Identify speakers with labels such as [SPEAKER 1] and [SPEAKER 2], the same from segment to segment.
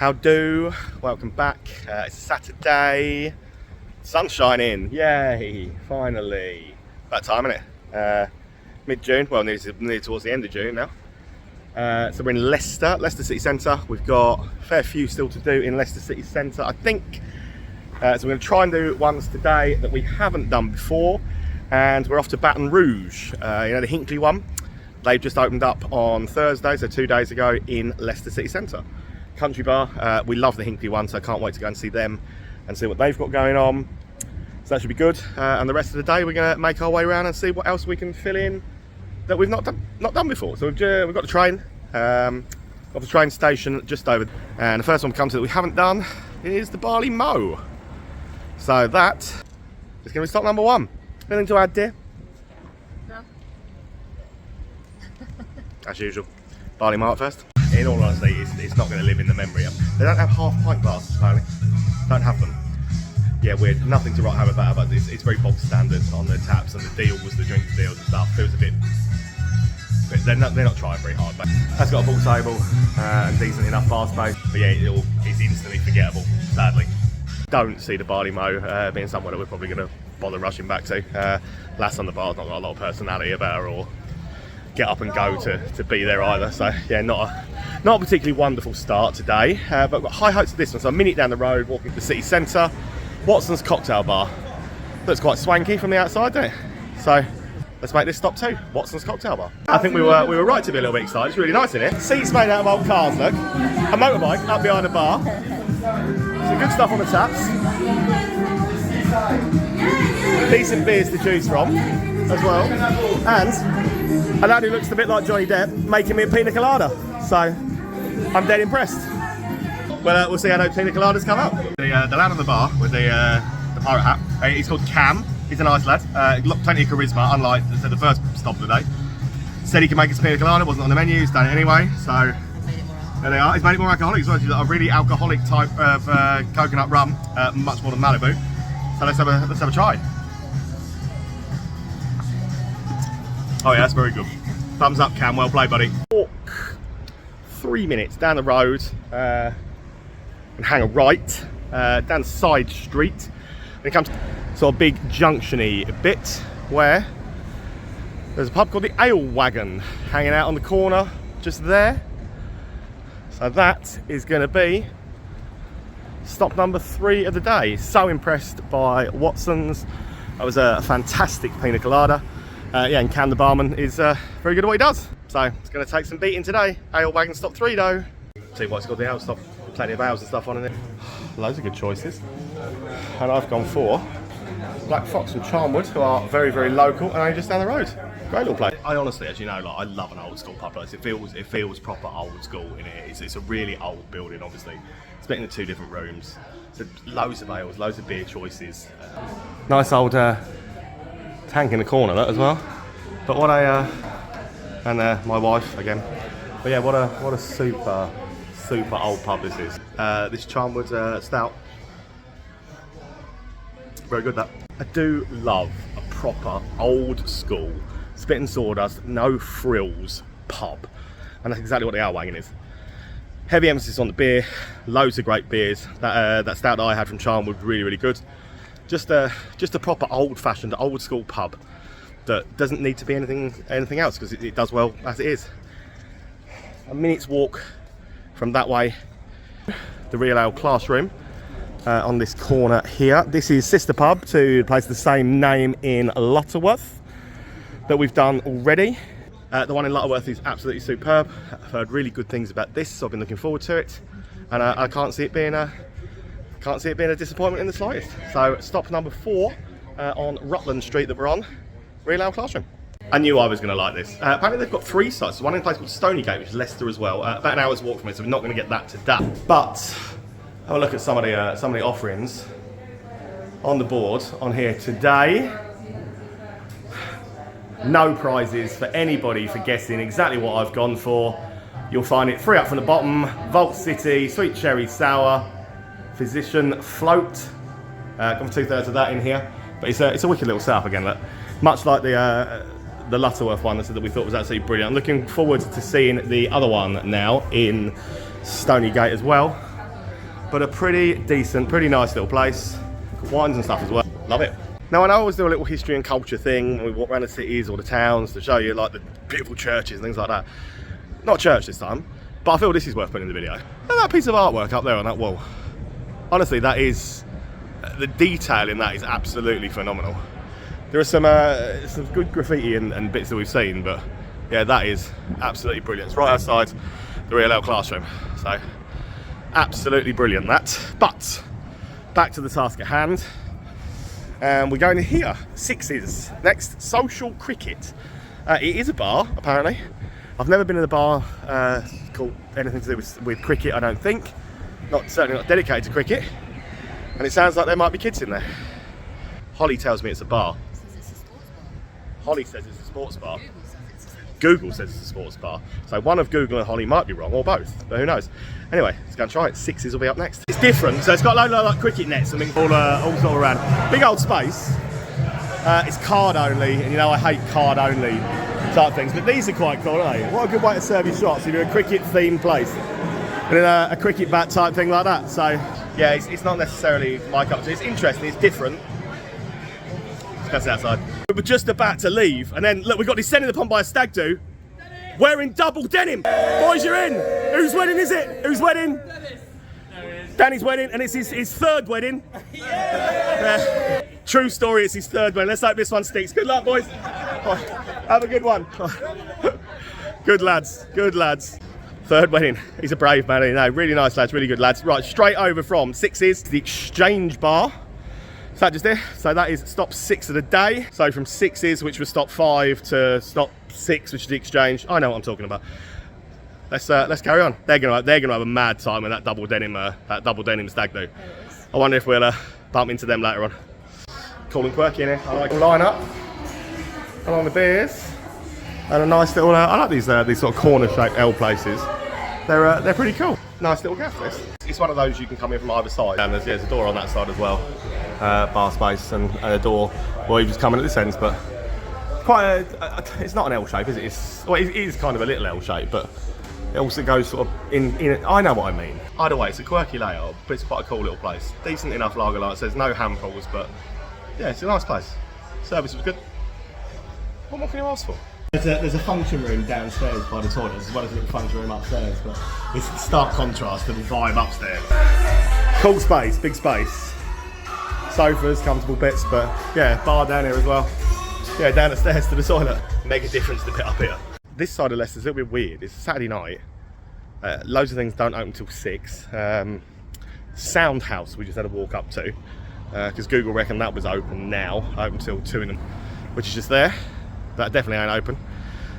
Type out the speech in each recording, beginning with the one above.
[SPEAKER 1] How do? Welcome back. It's Saturday. Sun's shining. Yay! Finally. About time, isn't it? Mid-June. Well, nearly towards the end of June now. So we're in Leicester City Centre. We've got a fair few still to do in Leicester City Centre, I think. So we're going to try and do ones today that we haven't done before. And we're off to Baton Rouge. You know, the Hinkley one. They've just opened up on Thursday, so 2 days ago, in Leicester City Centre. Country bar. We love the Hinkley one, so I can't wait to go and see them and see what they've got going on. So that should be good. And the rest of the day, we're going to make our way around and see what else we can fill in that we've not done before. So we've got the train. Off the train station just over. And the first one we come to that we haven't done is the Barley Mow. So that is going to be stop number one. Anything to add, dear? No. As usual. Barley Mow at first. In all honesty, it's not going to live in the memory. They don't have half pint glasses, apparently. Don't have them. Yeah, weird. Nothing to write home about, but it's very bog standard on the taps and the deals, the drinks deals and stuff. Feels a bit. They're not trying very hard, but that's got a pool table and decent enough bar space. But yeah, it's instantly forgettable, sadly. Don't see the Barley Mow being somewhere that we're probably going to bother rushing back to. Lass on the bar's not got a lot of personality about her or get up and go to be there either. So yeah, not a particularly wonderful start today. But I've got high hopes of this one. So a minute down the road, walking to the city centre. Watson's Cocktail Bar. Looks quite swanky from the outside, doesn't it? So let's make this stop too. Watson's Cocktail Bar. I think we were right to be a little bit excited. It's really nice in here. Seats made out of old cars, look. A motorbike up behind the bar. Some good stuff on the taps. Decent beers to choose from as well. And a lad who looks a bit like Johnny Depp making me a pina colada. So I'm dead impressed. Well, we'll see how those pina coladas come up. The lad on the bar with the pirate hat, he's called Cam. He's a nice lad. Plenty of charisma, unlike the first stop of the day. Said he can make us pina colada, wasn't on the menu, he's done it anyway. So there they are. He's made it more alcoholic as well. He's got a really alcoholic type of coconut rum, much more than Malibu. So let's have a try. Oh yeah, that's very good. Thumbs up, Cam. Well played, buddy. Walk 3 minutes down the road and hang a right down the side street. And it comes to sort of big junction-y bit where there's a pub called the Ale Wagon hanging out on the corner just there. So that is going to be stop number 3 of the day. So impressed by Watson's. That was a fantastic pina colada. Yeah, and Cam the barman is very good at what he does. So it's going to take some beating today. Ale Wagon stop 3 though. See what's got the ale stop. Plenty of ales and stuff on in it. Loads of good choices. And I've gone for Black Fox from Charnwood, who are very, very local and only just down the road. Great little place. I honestly, as you know, like I love an old school pub place. It feels proper old school in it. It's a really old building, obviously. Split into 2 different rooms. So loads of ales, loads of beer choices. Nice old tank in the corner, that as well. But what and my wife again. But yeah, what a super old pub this is. This Charnwood stout. Very good, that. I do love a proper old school spit and sawdust, no frills pub. And that's exactly what the Ale Wagon is. Heavy emphasis on the beer, loads of great beers. That stout that I had from Charnwood, really, really good. Just a proper old-fashioned, old-school pub that doesn't need to be anything else because it does well as it is. A minute's walk from that way, the Real Ale Classroom on this corner here. This is sister pub to the place of the same name in Lutterworth that we've done already. The one in Lutterworth is absolutely superb. I've heard really good things about this, so I've been looking forward to it, and I can't see it being a disappointment in the slightest. So stop number 4 on Rutland Street that we're on, Real Ale Classroom. I knew I was going to like this. Apparently they've got 3 sites. One in a place called Stonygate, which is Leicester as well. About an hour's walk from it, so we're not going to get that today. But have a look at some of the offerings on the board on here today. No prizes for anybody for guessing exactly what I've gone for. You'll find it 3 up from the bottom. Vault City, Sweet Cherry Sour, Physician Float. Gone for 2/3 of that in here. But it's a wicked little setup again. Look. Much like the Lutterworth one that we thought was absolutely brilliant. I'm looking forward to seeing the other one now in Stonygate as well. but a pretty decent, pretty nice little place. Wines and stuff as well. Love it. Now, I know I always do a little history and culture thing when we walk around the cities or the towns to show you like the beautiful churches and things like that. Not church this time, but I feel this is worth putting in the video. And that piece of artwork up there on that wall, honestly, that is, the detail in that is absolutely phenomenal. There are some good graffiti and bits that we've seen, but yeah, that is absolutely brilliant. It's right outside the Real L classroom, so absolutely brilliant that. But back to the task at hand. We're going here, Sixes. Next, social cricket. It is a bar, apparently. I've never been in a bar called anything to do with cricket, I don't think. Certainly not dedicated to cricket. And it sounds like there might be kids in there. Holly tells me it's a bar. Holly says it's a sports bar. Google says it's a sports bar. So one of Google and Holly might be wrong, or both, but who knows. Anyway, let's go and try it. Sixes will be up next. It's different, so it's got a load of like cricket nets and things all sort of around. Big old space. It's card only, and you know I hate card only type things, but these are quite cool, aren't they? What a good way to serve your shots if you're a cricket themed place. And then a cricket bat type thing like that. So yeah, it's not necessarily my cup of tea. It's interesting, it's different. Let's go outside. We were just about to leave, and then look, we got descended upon by a stag do wearing double denim. Boys, you're in. Whose wedding is it? Whose wedding? Danny's wedding, and it's his third wedding. True story, it's his third wedding. Let's hope this one sticks. Good luck, boys. Have a good one. Good lads, good lads. Third wedding. He's a brave man, you know. Really nice lads, really good lads. Right, straight over from Sixes to the Exchange Bar. Is that just there? So that is stop 6 of the day. So from Sixes, which was stop 5, to stop 6, which is the Exchange. I know what I'm talking about. Let's carry on. They're gonna have a mad time with that double denim stag do. I wonder if we'll bump into them later on. Cool and quirky in here. I like to line up along the beers and a nice little. I like these sort of corner-shaped L places. They're pretty cool. Nice little gaff this. It's one of those you can come in from either side, and there's a door on that side as well. Bar space and a door. Well, you just come in at this end, but quite. It's not an L shape, is it? It is kind of a little L shape, but it also goes sort of in. I know what I mean. Either way, it's a quirky layout, but it's quite a cool little place. Decent enough lager lights. There's no handfuls, but yeah, it's a nice place. Service was good. What more can you ask for? There's a function room downstairs by the toilet, as well as a little function room upstairs, but it's a stark contrast to the vibe upstairs. Cool space, big space. Sofas, comfortable bits, but yeah, bar down here as well. Yeah, down the stairs to the toilet. Make a difference to the bit up here. This side of Leicester's a little bit weird. It's a Saturday night. Loads of things don't open till 6. Sound House we just had a walk up to, because Google reckoned that was open now, open till 2 in the morning, which is just there. That definitely ain't open.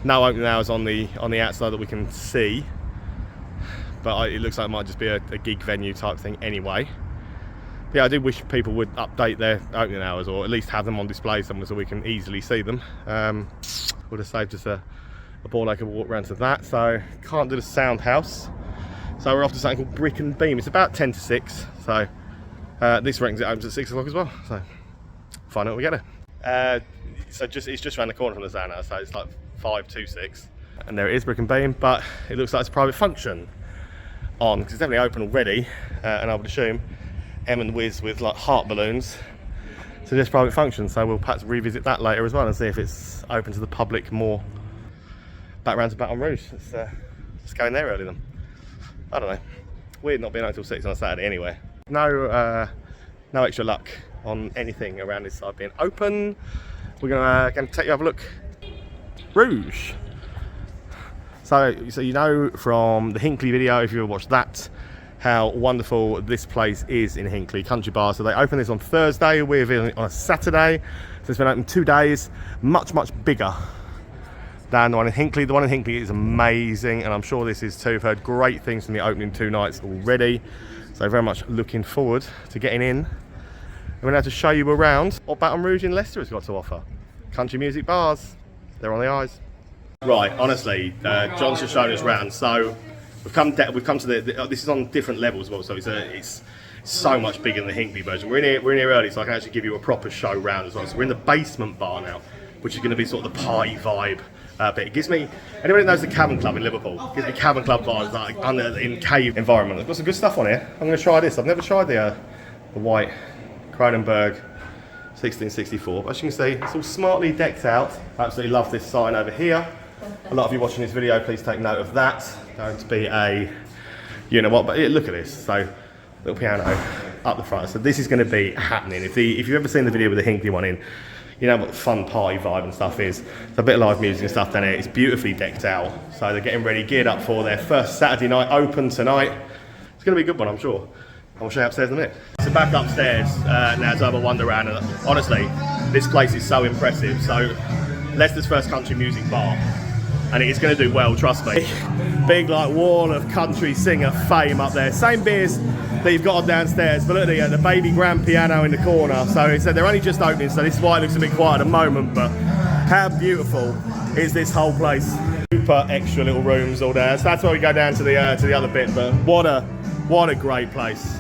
[SPEAKER 1] No opening hours on the outside that we can see, but it looks like it might just be a gig venue type thing anyway. Yeah, I do wish people would update their opening hours, or at least have them on display somewhere so we can easily see them. Would have saved us a ball like a walk round to that. So can't do the Sound House. So we're off to something called Brick and Beam. It's about 10 to 6. So this reckons it opens at 6 o'clock as well. So find out when we get there. So it's just around the corner from the Sound House. So it's like 5 to 6. And there it is, Brick and Beam. But it looks like it's a private function on, because it's definitely open already. And I would assume and Wiz with like heart balloons to this private function, so we'll perhaps revisit that later as well and see if it's open to the public more. Back round to Baton Rouge. Let's go in there early then. I don't know. Weird not being open till 6 on a Saturday anyway. No extra luck on anything around this side being open. We're gonna take you have a look. Rouge. So you know from the Hinckley video, if you ever watched that, how wonderful this place is in Hinckley, Country Bar. So they opened this on Thursday, we're on a Saturday. So it's been open 2 days, much bigger than the one in Hinckley. The one in Hinckley is amazing, and I'm sure this is too. I've heard great things from the opening 2 nights already. So very much looking forward to getting in. I'm gonna have to show you around what Baton Rouge in Leicester has got to offer. Country music bars, they're on the eyes. Right, honestly, John's just showing us around. So we've come to the this is on different levels as well, so it's so much bigger than the Hinckley version. We're in here early, so I can actually give you a proper show round as well. So we're in the basement bar now, which is going to be sort of the party vibe But it gives me, anybody that knows the Cavern Club in Liverpool, it gives me Cavern Club vibes, like in cave environment. I've got some good stuff on here. I'm going to try this. I've never tried the white Kronenberg 1664. But as you can see, it's all smartly decked out. I absolutely love this sign over here. A lot of you watching this video, please take note of that. Going to be a, you know what, but look at this. So, little piano up the front. So this is going to be happening. If you've ever seen the video with the Hinkley one in, you know what the fun party vibe and stuff is. There's a bit of live music and stuff down here. It's beautifully decked out. So they're getting ready, geared up for their first Saturday night open tonight. It's going to be a good one, I'm sure. I'll show you upstairs in a minute. So back upstairs now to have a wander around. And honestly, this place is so impressive. So Leicester's first country music bar. And it is going to do well, trust me. Big like wall of country singer fame up there. Same beers that you've got on downstairs, but look at the baby grand piano in the corner. So they're only just opening, so this is why it looks a bit quiet at the moment, but how beautiful is this whole place. Super extra little rooms all there. So that's where we go down to the other bit, but what a great place.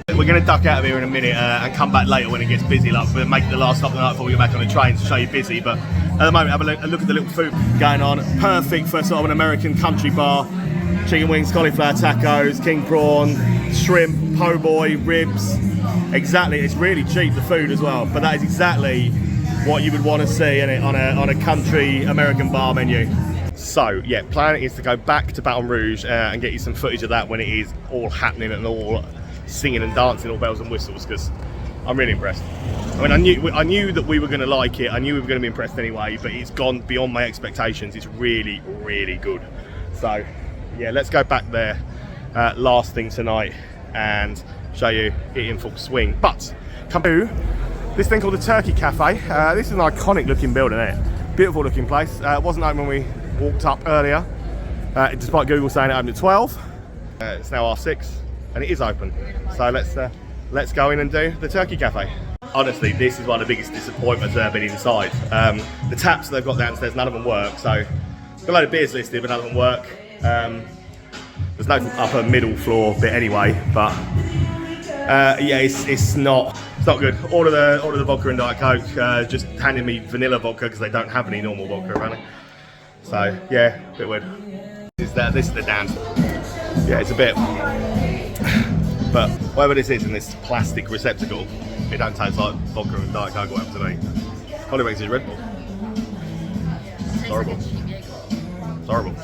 [SPEAKER 1] We're going to duck out of here in a minute and come back later when it gets busy. Like we'll make it the last stop of the night before we get back on the train to show you busy. But at the moment, have a look at the little food going on. Perfect for sort of an American country bar. Chicken wings, cauliflower tacos, king prawn, shrimp, po' boy, ribs. Exactly, it's really cheap, the food as well. But that is exactly what you would want to see in it on a country American bar menu. So yeah, plan is to go back to Baton Rouge and get you some footage of that when it is all happening and all singing and dancing, all bells and whistles, because I'm really impressed. I mean, I knew that we were going to like it. I knew we were going to be impressed anyway, but it's gone beyond my expectations. It's really, really good. So yeah, let's go back there last thing tonight and show you it in full swing. But come to this thing called the Turkey Cafe. This is an iconic looking building, isn't it? Beautiful looking place. It wasn't open when we walked up earlier, despite Google saying it opened at 12. It's now 6:30 and it is open. So let's go in and do the Turkey Cafe. Honestly, this is one of the biggest disappointments I've been inside. The taps they've got downstairs, none of them work. So got a load of beers listed, but none of them work. There's no upper middle floor bit anyway, but yeah, it's not good. Order the vodka and Diet Coke. Just handing me vanilla vodka because they don't have any normal vodka around. So yeah, a bit weird. This is the dance. Yeah, it's a bit. But whatever this is in this plastic receptacle, it don't taste like vodka and Diet Coke or whatever to me. All it makes is Red Bull. It's horrible. It's horrible.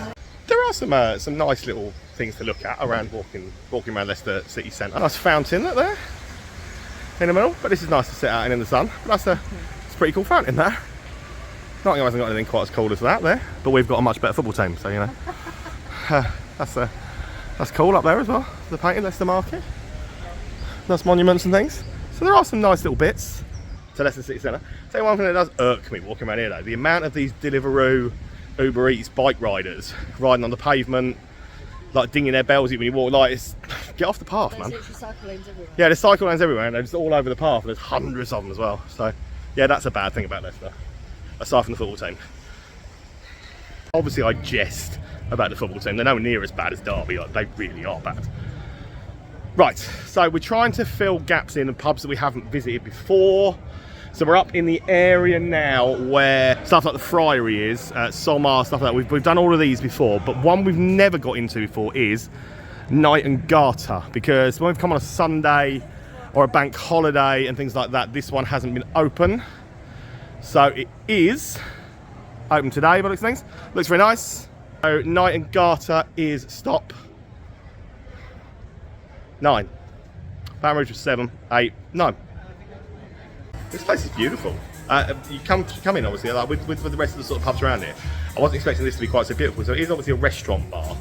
[SPEAKER 1] There are some nice little things to look at around walking around Leicester City Centre. A nice fountain up there in the middle, but this is nice to sit out in the sun. But it's a pretty cool fountain there. Nottingham hasn't got anything quite as cool as that there, but we've got a much better football team, so you know. That's cool up there as well. The painted Leicester Market. Nice monuments and things. So there are some nice little bits to Leicester City Centre. Tell you one thing that does irk me walking around here though, the amount of these Deliveroo, Uber Eats bike riders riding on the pavement, like dinging their bells when you walk. Like, get off the path, man.
[SPEAKER 2] There's cycle lanes everywhere. Yeah,
[SPEAKER 1] there's cycle lanes everywhere, and they're just all over the path. And there's hundreds of them as well. So yeah, that's a bad thing about Leicester, aside from the football team. Obviously, I jest about the football team. They're nowhere near as bad as Derby. Like, they really are bad. Right, so we're trying to fill gaps in the pubs that we haven't visited before. So we're up in the area now where stuff like the Friary is, Somar, stuff like that. We've done all of these before, but one we've never got into before is Night and Garter, because when we've come on a Sunday or a bank holiday and things like that, this one hasn't been open. So it is open today, by looks of things. Looks very nice. So Night and Garter is stop 9. Baton Rouge was 7, 8, 9. This place is beautiful. You come in obviously like, with the rest of the sort of pubs around here. I wasn't expecting this to be quite so beautiful. So it is obviously a restaurant bar.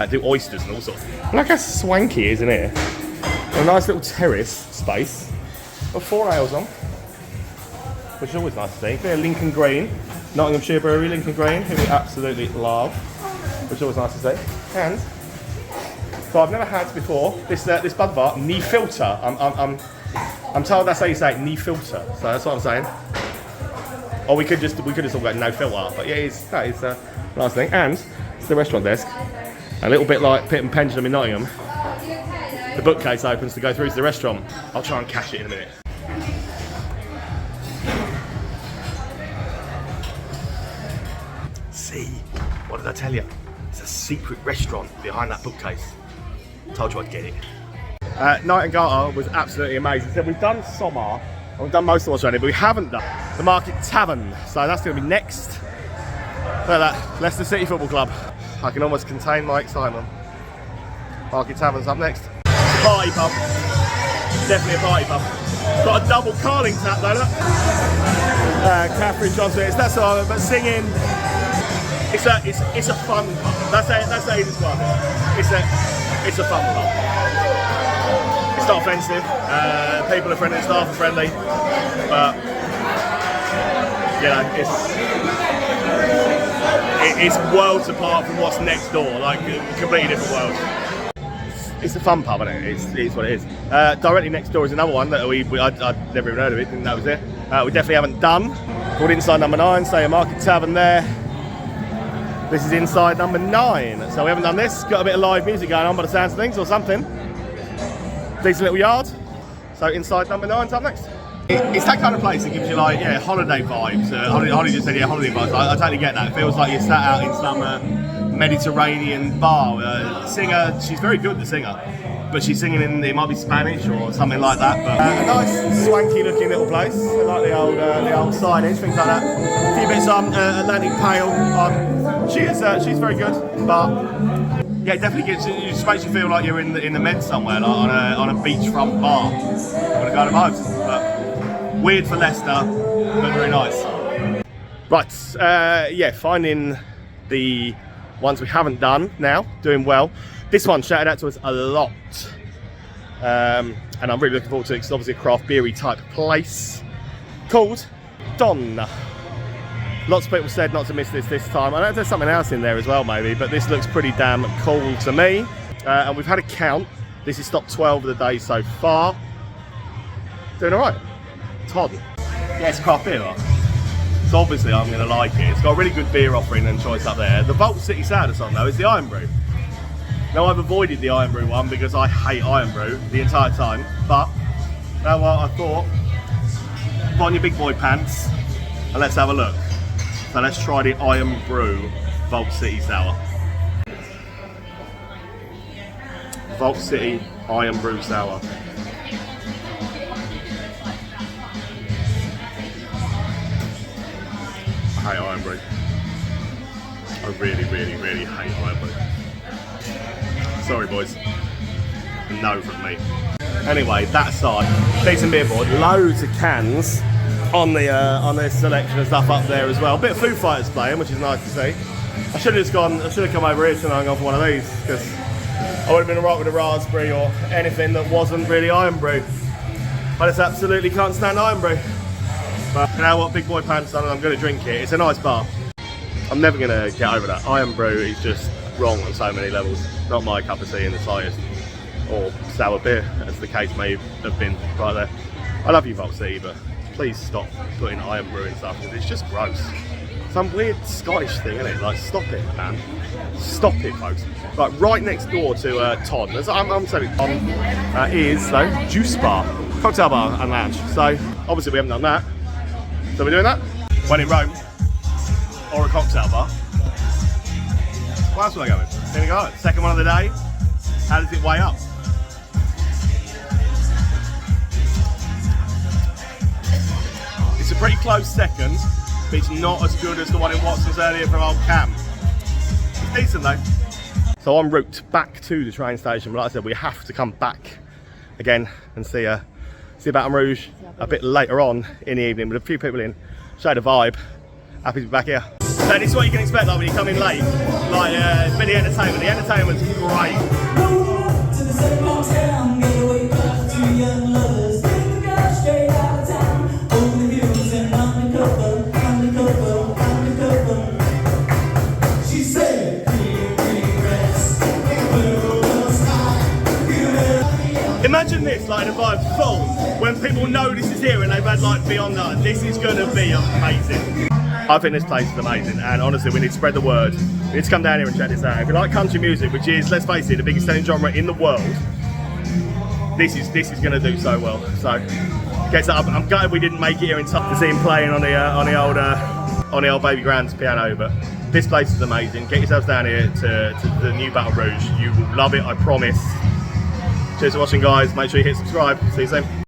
[SPEAKER 1] Do oysters and all sorts. Look how swanky it is in here. A nice little terrace space. Got 4 ales on, which is always nice to see. A bit of Lincoln Green, Nottinghamshire Brewery, Lincoln Green, who we absolutely love, which is always nice to see. And so I've never had before this Budvar knee filter. I'm told that's how you say it, knee filter. So that's what I'm saying. Or we could just talk about no filter. But yeah, that is a nice thing. And it's the restaurant desk. A little bit like Pit and Pendulum in Nottingham. The bookcase opens to go through to the restaurant. I'll try and cash it in a minute. see. What did I tell you? It's a secret restaurant behind that bookcase. Told you I'd get it. Night in Garter was absolutely amazing. So we've done Somar, and we've done most of what's ready, but we haven't done the Market Tavern. So that's going to be next. Look at that, Leicester City Football Club. I can almost contain my excitement. Market Tavern's up next. It's a party pub. Definitely a party pub. It's got a double carling tap though, look. Catherine Johnson, it's that sort of, but singing. It's a fun pub. That's how you describe it. It's a fun pub. It's not offensive. People are friendly, staff are friendly, but you know, it's worlds apart from what's next door. Like completely different worlds. It's a fun pub, isn't it? It's what it is. Directly next door is another one that I'd never even heard of it. Didn't know it was there. We definitely haven't done. Called Inside Number 9. Say a Market Tavern there. This is Inside Number 9. So we haven't done this. Got a bit of live music going on by the sounds of things or something. Decent little yard. So Inside Number 9's up next. It's that kind of place that gives you like, yeah, holiday vibes. Holly just said, yeah, holiday vibes. I totally get that. It feels like you're sat out in some Mediterranean bar. Singer, she's very good, the singer. But she's singing in, it might be Spanish or something like that. But a nice, swanky looking little place. I like the old signage, things like that. A few bits on Atlantic Pale. She's very good, but yeah, it definitely it just makes you feel like you're in the Med somewhere, like on a beachfront bar. Got to go to vibes. But weird for Leicester, but very nice. Right, yeah, finding the ones we haven't done now, doing well. This one shouted out to us a lot, and I'm really looking forward to it because it's obviously a craft beery type place called Don. Lots of people said not to miss this time. I know there's something else in there as well maybe, but this looks pretty damn cool to me. And we've had a count. This is stop 12 of the day so far. Doing all right. Todd. Yeah, it's a craft beer. So obviously I'm going to like it. It's got a really good beer offering and choice up there. The Vault City Sour that's on though is the Iron Brew. Now I've avoided the Iron Brew one because I hate Iron Brew the entire time, but you know what, I thought, put on your big boy pants and let's have a look. So let's try the Iron Brew Vault City Sour. Vault City Iron Brew Sour. I hate Iron Brew. I really hate Iron Brew. Sorry boys, no from me. Anyway, that aside, decent beer board, loads of cans on the selection of stuff up there as well. A bit of Foo Fighters playing, which is nice to see. I should have come over here tonight and gone for one of these because I would have been alright with a raspberry or anything that wasn't really Iron Brew. I just absolutely can't stand Iron Brew. But you know what, big boy pants on and I'm going to drink it. It's a nice bar. I'm never going to get over that. Iron Brew is just wrong on so many levels. Not my cup of tea in the slightest. Or sour beer, as the case may have been right there. I love you, Vault City, but please stop putting Iron Brew in stuff because it's just gross. Some weird Scottish thing, isn't it? Like, stop it, man. Stop it, folks. Right next door to Todd, as I'm saying, is though Juice Bar, cocktail bar and lounge. So obviously we haven't done that. So we're doing that. When in Rome, or a cocktail bar. What else will I go with? There we go. Second one of the day. How does it weigh up? It's a pretty close second, but it's not as good as the one in Watson's earlier from old Cam. It's decent though. So en route back to the train station, but like I said, we have to come back again and see Baton Rouge a bit later on in the evening with a few people in. Show the vibe. Happy to be back here. So this is what you can expect like when you come in late. Like it's been the entertainment. The entertainment's great. Imagine this, like the vibe's full, when people know this is here and they've had like Beyond That. This is going to be amazing. I think this place is amazing, and honestly we need to spread the word. We need to come down here and check this out. If you like country music, which is, let's face it, the biggest selling genre in the world, this is going to do so well. So, I'm gutted we didn't make it here in time to see him playing on the old on the old baby grand's piano, but this place is amazing. Get yourselves down here to the new Baton Rouge. You will love it, I promise. Cheers for watching, guys. Make sure you hit subscribe. See you soon.